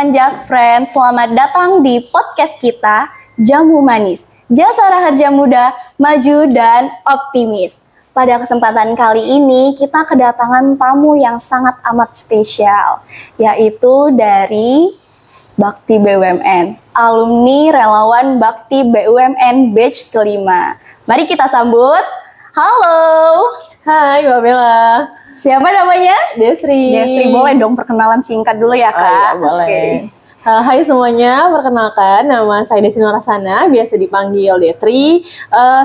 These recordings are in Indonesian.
teman-teman Just Friends, selamat datang di podcast kita Jamu Manis, Jasara Harja Muda, Maju dan Optimis. Pada kesempatan kali ini kita kedatangan tamu yang sangat amat spesial, yaitu dari Bakti BUMN, alumni relawan Bakti BUMN batch kelima. Mari kita sambut. Halo. Hai Mbak Bella. Siapa namanya? Desri. Desri, boleh dong perkenalan singkat dulu ya Kak? Iya, boleh. Okay. Hai semuanya, perkenalkan nama saya Desri Norasana, biasa dipanggil Desri.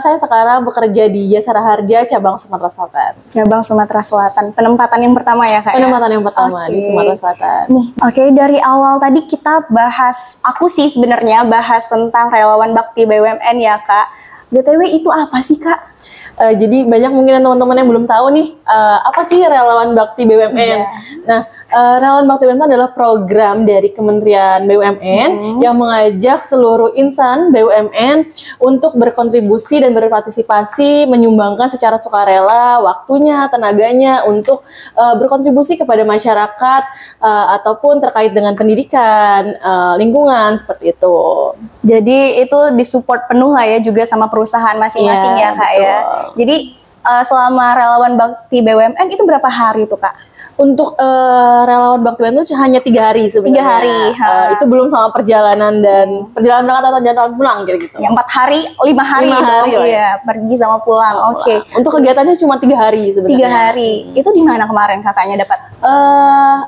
Saya sekarang bekerja di Jasara Harja, cabang Sumatera Selatan. Cabang Sumatera Selatan, penempatan yang pertama ya Kak? Penempatan yang pertama di Sumatera Selatan. Oke, dari awal tadi kita bahas, aku sih sebenarnya bahas tentang relawan Bakti BUMN ya Kak. BTW itu apa sih Kak? Jadi banyak mungkin teman-teman yang belum tahu nih, apa sih relawan Bakti BUMN? Yeah. Nah, relawan Bakti BUMN adalah program dari Kementerian BUMN yang mengajak seluruh insan BUMN untuk berkontribusi dan berpartisipasi, menyumbangkan secara sukarela waktunya, tenaganya untuk berkontribusi kepada masyarakat ataupun terkait dengan pendidikan, lingkungan, seperti itu. Jadi itu disupport penuh lah ya juga sama perusahaan masing-masing ya Kak betul. Ya. Jadi selama relawan Bakti BUMN itu berapa hari tuh Kak? Untuk relawan Bakti BUMN itu hanya 3 hari sebenarnya. 3 hari. Itu belum sama perjalanan dan perjalanan berangkat atau jalan pulang gitu. Ya, 4 hari, 5 hari. 5 hari dong, ya. Pergi sama pulang. Oke. Untuk kegiatannya cuma 3 hari sebenarnya. 3 hari. Itu di mana kemarin kakaknya dapat?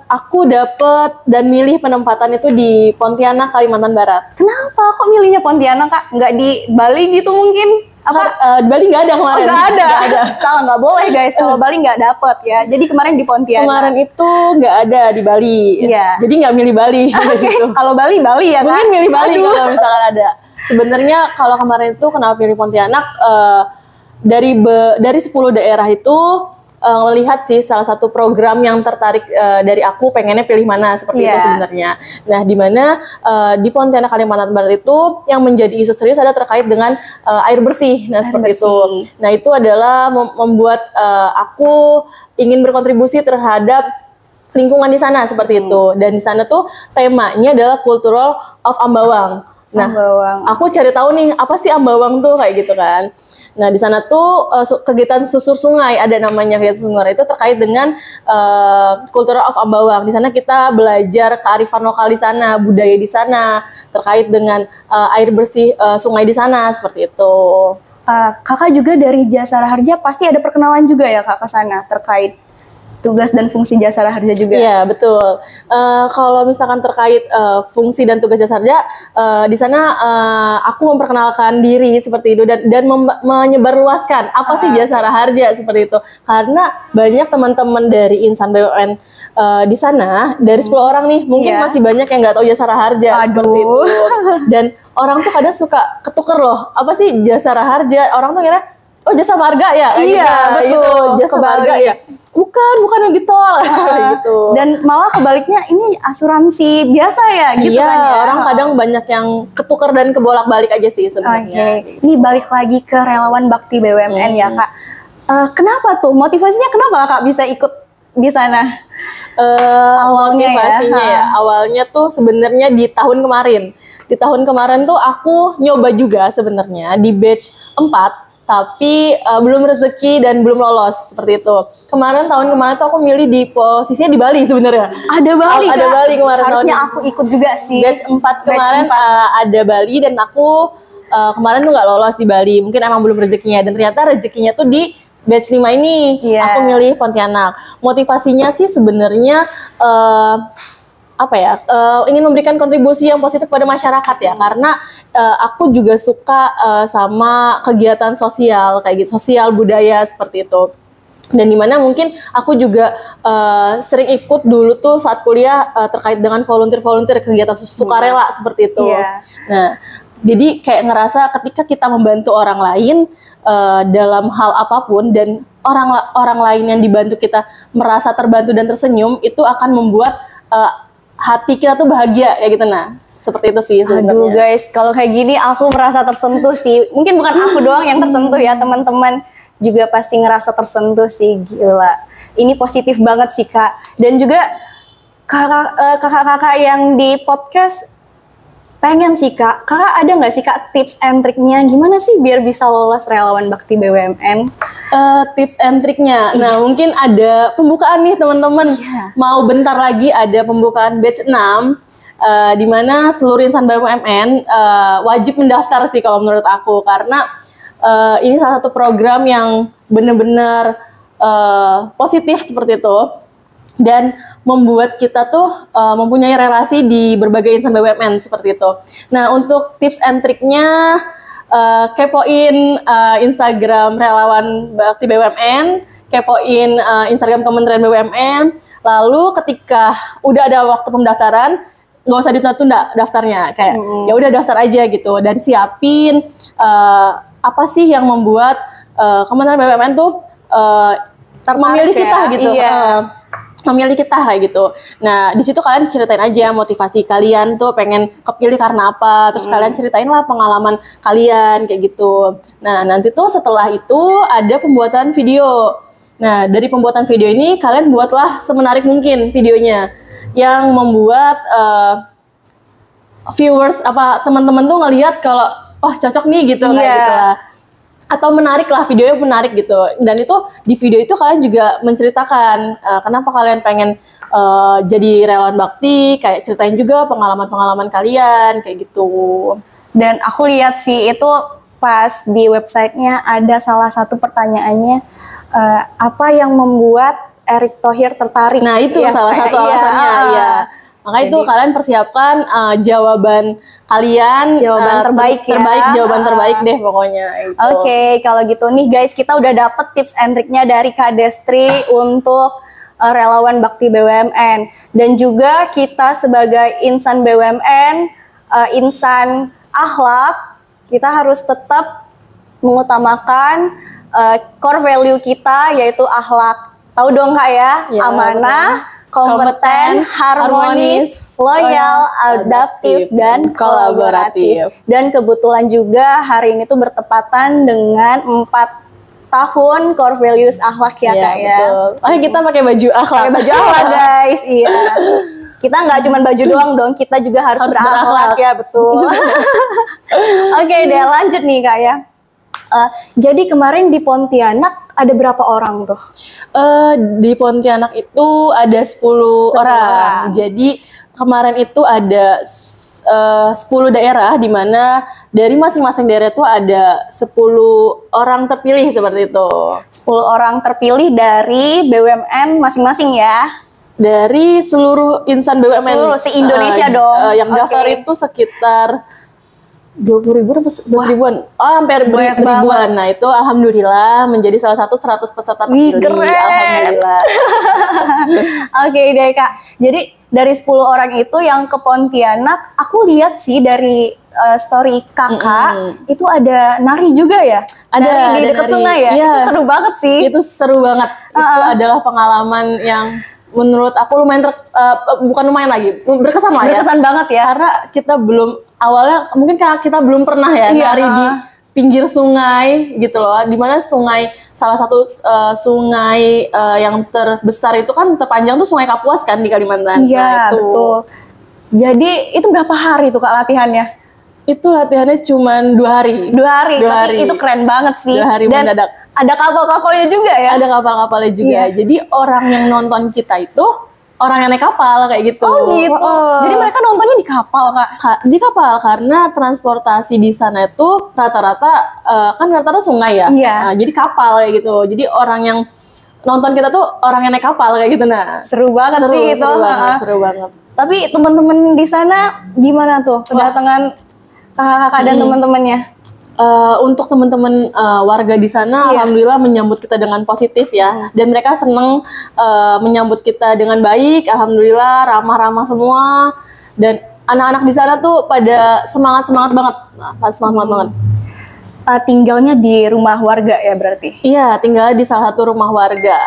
Aku dapat dan milih penempatan itu di Pontianak, Kalimantan Barat. Kenapa? Kok milihnya Pontianak Kak? Nggak di Bali gitu mungkin? Apa? Bali nggak ada kemarin. Oh, nggak ada. Salah, nggak boleh guys. Kalau Bali nggak dapet ya. Jadi kemarin di Pontianak. Kemarin itu nggak ada di Bali. Iya. Jadi nggak milih Bali. Gitu. Kalau Bali ya Kak? Mungkin milih Bali kalau misalkan ada. Sebenarnya kalau kemarin itu kenapa pilih Pontianak? Dari 10 daerah itu melihat sih salah satu program yang tertarik dari aku pengennya pilih mana seperti itu sebenarnya. Nah, di mana di Pontianak Kalimantan Barat itu yang menjadi isu serius ada terkait dengan air bersih. Nah, seperti itu. Nah, itu adalah membuat aku ingin berkontribusi terhadap lingkungan di sana seperti itu. Dan di sana tuh temanya adalah Cultural of Ambawang. Nah, aku cari tahu nih apa sih Ambawang tuh kayak gitu kan. Nah, di sana tuh kegiatan susur sungai, ada namanya kegiatan sungai itu terkait dengan Cultural of Ambawang. Di sana kita belajar kearifan lokal di sana, budaya di sana, terkait dengan air bersih sungai di sana seperti itu. Kakak juga dari Jasara Harja pasti ada perkenalan juga ya Kak ke sana terkait tugas dan fungsi Jasara Harja juga. Iya, betul. Kalau misalkan terkait fungsi dan tugas Jasara Harja, di sana aku memperkenalkan diri seperti itu dan menyebarluaskan apa sih Jasara Harja seperti itu. Karena banyak teman-teman dari insan BUMN di sana, dari 10 orang nih, mungkin masih banyak yang nggak tahu Jasara Harja seperti itu. Dan orang tuh kadang suka ketuker loh, apa sih Jasara Harja? Orang tuh kira, oh jasa marga ya? Iya, betul. Jasa marga ya? Bukan yang di tol gitu. Dan malah kebaliknya ini asuransi biasa ya gitu kan ya. Orang kadang banyak yang ketukar dan kebolak-balik aja sih sebenarnya. Ini balik lagi ke relawan Bakti BUMN ya Kak. Kenapa tuh? Motivasinya kenapa Kak bisa ikut di sana? Motivasinya ya. Awalnya tuh sebenarnya di tahun kemarin. Di tahun kemarin tuh aku nyoba juga sebenarnya di batch 4. Tapi belum rezeki dan belum lolos seperti itu. Tahun kemarin tuh aku milih di posisinya di Bali sebenarnya. Ada Bali Ada Bali kemarin. Harusnya aku ikut juga sih. Batch 4 kemarin ada Bali dan aku kemarin tuh nggak lolos di Bali. Mungkin emang belum rezekinya dan ternyata rezekinya tuh di batch 5 ini. Aku milih Pontianak. Motivasinya sih sebenarnya ingin memberikan kontribusi yang positif pada masyarakat ya, karena aku juga suka sama kegiatan sosial kayak gitu, sosial budaya seperti itu. Dan dimana mungkin aku juga sering ikut dulu tuh saat kuliah terkait dengan volunteer kegiatan sukarela seperti itu. Nah, jadi kayak ngerasa ketika kita membantu orang lain dalam hal apapun dan orang lain yang dibantu kita merasa terbantu dan tersenyum, itu akan membuat hati kita tuh bahagia kayak gitu. Nah, seperti itu sih sebenarnya. Aduh guys, kalau kayak gini aku merasa tersentuh sih. Mungkin bukan aku doang yang tersentuh ya, teman-teman juga pasti ngerasa tersentuh sih. Gila, ini positif banget sih Kak. Dan juga kakak-kakak yang di podcast pengen sih Kak ada nggak sih Kak tips and triknya gimana sih biar bisa lolos relawan bakti BUMN? Tips and triknya, nah mungkin ada pembukaan nih teman-teman. Mau bentar lagi ada pembukaan batch 6, di mana seluruh insan BUMN wajib mendaftar sih kalau menurut aku, karena ini salah satu program yang benar-benar positif seperti itu dan membuat kita tuh mempunyai relasi di berbagai insan BUMN seperti itu. Nah, untuk tips and triknya, kepoin Instagram relawan bakti BUMN, kepoin Instagram Kementerian BUMN. Lalu ketika udah ada waktu pendaftaran, nggak usah ditunda daftarnya, kayak ya udah daftar aja gitu, dan siapin apa sih yang membuat Kementerian BUMN tuh memilih kita gitu. Memilih kita kayak gitu. Nah, di situ kalian ceritain aja motivasi kalian tuh pengen kepilih karena apa. Terus kalian ceritain lah pengalaman kalian kayak gitu. Nah, nanti tuh setelah itu ada pembuatan video. Nah, dari pembuatan video ini kalian buatlah semenarik mungkin videonya yang membuat viewers apa teman-teman tuh ngelihat kalau cocok nih gitu kayak gitu lah. Atau menarik lah, videonya menarik gitu. Dan itu di video itu kalian juga menceritakan kenapa kalian pengen jadi relawan bakti, kayak ceritain juga pengalaman-pengalaman kalian kayak gitu. Dan aku lihat sih itu pas di websitenya ada salah satu pertanyaannya, apa yang membuat Erick Thohir tertarik? Nah itu salah satu alasannya. Iya. Makanya itu kalian persiapkan jawaban kalian, jawaban terbaik jawaban terbaik deh pokoknya. Oke, kalau gitu nih guys, kita udah dapet tips and triknya dari Kak Destri untuk relawan bakti BUMN, dan juga kita sebagai insan BUMN, insan akhlak, kita harus tetap mengutamakan core value kita, yaitu akhlak. Tahu dong Kak ya, amanah, kompeten, harmonis, loyal, adaptif, dan kolaboratif. Dan kebetulan juga hari ini tuh bertepatan dengan 4 tahun core values akhlak ya Kak ya. Betul. Makanya kita pakai baju akhlak. Pakai baju akhlak guys, iya. Kita nggak cuma baju doang dong, kita juga harus berakhlak ya, betul. Oke deh, lanjut nih Kak ya. Jadi kemarin di Pontianak ada berapa orang tuh? Di Pontianak itu ada 10 orang. Jadi kemarin itu ada 10 daerah, di mana dari masing-masing daerah itu ada 10 orang terpilih seperti itu. 10 orang terpilih dari BUMN masing-masing ya? Dari seluruh insan BUMN. Seluruh se-Indonesia dong. Yang daftar itu sekitar 20.000 atau 11.000-an? Hampir ribuan. Nah itu alhamdulillah menjadi salah satu 100 peserta terpilih. Alhamdulillah. Oke deh Kak. Jadi dari 10 orang itu yang ke Pontianak, aku lihat sih dari story Kakak itu ada nari juga ya? Ada di dekat sungai ya? Iya. Itu seru banget sih. Itu seru banget. Itu adalah pengalaman yang menurut aku lumayan bukan lumayan lagi, berkesan lah ya. Berkesan banget ya. Karena kita awalnya mungkin kita belum pernah ya nari di pinggir sungai gitu loh, dimana salah satu sungai yang terbesar itu kan terpanjang tuh Sungai Kapuas kan di Kalimantan. Iya, betul. Jadi itu berapa hari tuh Kak latihannya? Itu latihannya cuma 2 hari. 2 hari, tapi itu keren banget sih. 2 hari dan mendadak. Ada kapal-kapalnya juga ya? Ada kapal-kapalnya juga. Jadi orang yang nonton kita itu orang yang naik kapal kayak gitu. Oh gitu. Jadi mereka nontonnya di kapal Kak? Di kapal, karena transportasi di sana itu rata-rata kan rata-rata sungai ya. Iya. Nah, jadi kapal kayak gitu. Jadi orang yang nonton kita tuh orang yang naik kapal kayak gitu. Nah, seru banget sih itu. Seru banget. Tapi teman-teman di sana gimana tuh kedatangan kakak-kakak dan teman-temannya? Untuk teman-teman warga di sana, alhamdulillah menyambut kita dengan positif ya, dan mereka seneng menyambut kita dengan baik, alhamdulillah ramah-ramah semua, dan anak-anak di sana tuh pada semangat banget, banget. Tinggalnya di rumah warga ya berarti? Iya, tinggal di salah satu rumah warga.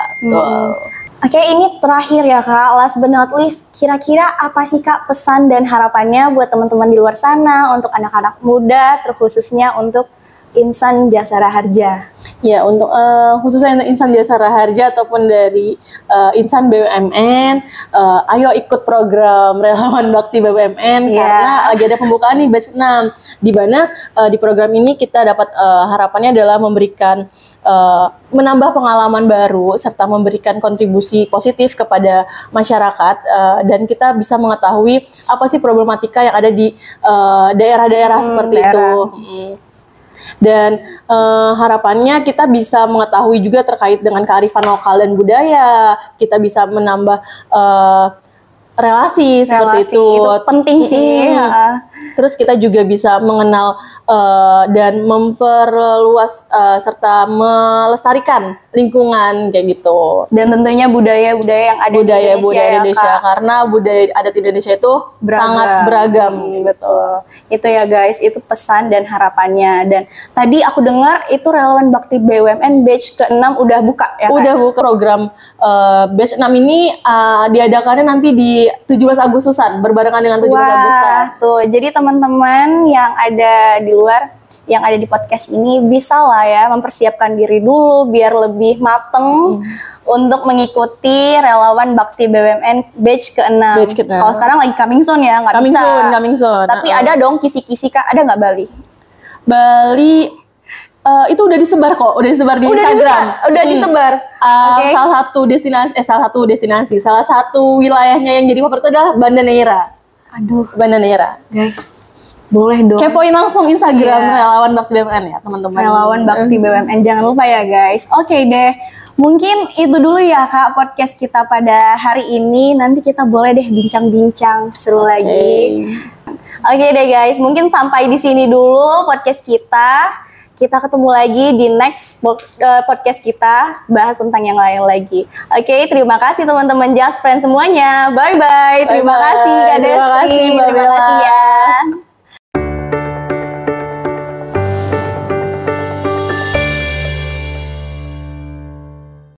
Oke, ini terakhir ya Kak, last but not least, kira-kira apa sih Kak pesan dan harapannya buat teman-teman di luar sana, untuk anak-anak muda, terkhususnya untuk Insan Jasara Harja? Ya, untuk khususnya insan Jasara Harja ataupun dari insan BUMN, ayo ikut program Relawan Bakti BUMN karena lagi ada pembukaan nih batch 6, di mana di program ini kita dapat harapannya adalah memberikan menambah pengalaman baru serta memberikan kontribusi positif kepada masyarakat, dan kita bisa mengetahui apa sih problematika yang ada di daerah-daerah seperti itu. Dan harapannya kita bisa mengetahui juga terkait dengan kearifan lokal dan budaya, kita bisa menambah relasi seperti itu penting sih. Terus kita juga bisa mengenal dan memperluas serta melestarikan lingkungan kayak gitu. Dan tentunya budaya-budaya yang ada di Indonesia, karena budaya adat Indonesia itu sangat beragam. Betul. Itu ya guys, itu pesan dan harapannya. Dan tadi aku dengar itu Relawan Bakti BUMN batch ke-6 udah buka ya kan? Udah buka. Program batch 6 ini diadakannya nanti di 17 Agustusan, berbarengan dengan 17 Agustus. Tuh, jadi teman-teman yang ada di luar, yang ada di podcast ini bisa lah ya mempersiapkan diri dulu biar lebih mateng untuk mengikuti Relawan Bakti BUMN batch ke-6. Kalau sekarang lagi coming soon ya, nggak bisa. Coming soon. Tapi ada dong kisi-kisi Kak, ada nggak Bali? Bali itu udah disebar kok, udah disebar di Instagram. Udah disebar. Salah satu wilayahnya yang jadi favorit adalah Banda Neira. Banda Neira. Guys, boleh dong. Kepoin langsung Instagram Relawan Bakti BUMN ya, teman-teman. Relawan Bakti BUMN, jangan lupa ya guys. Oke deh. Mungkin itu dulu ya Kak podcast kita pada hari ini. Nanti kita boleh deh bincang-bincang seru lagi. Oke deh guys, mungkin sampai di sini dulu podcast kita. Kita ketemu lagi di next podcast kita, bahas tentang yang lain lagi. Oke, terima kasih teman-teman Just Friends semuanya. Bye-bye. Terima kasih Kak Destri. Terima kasih ya.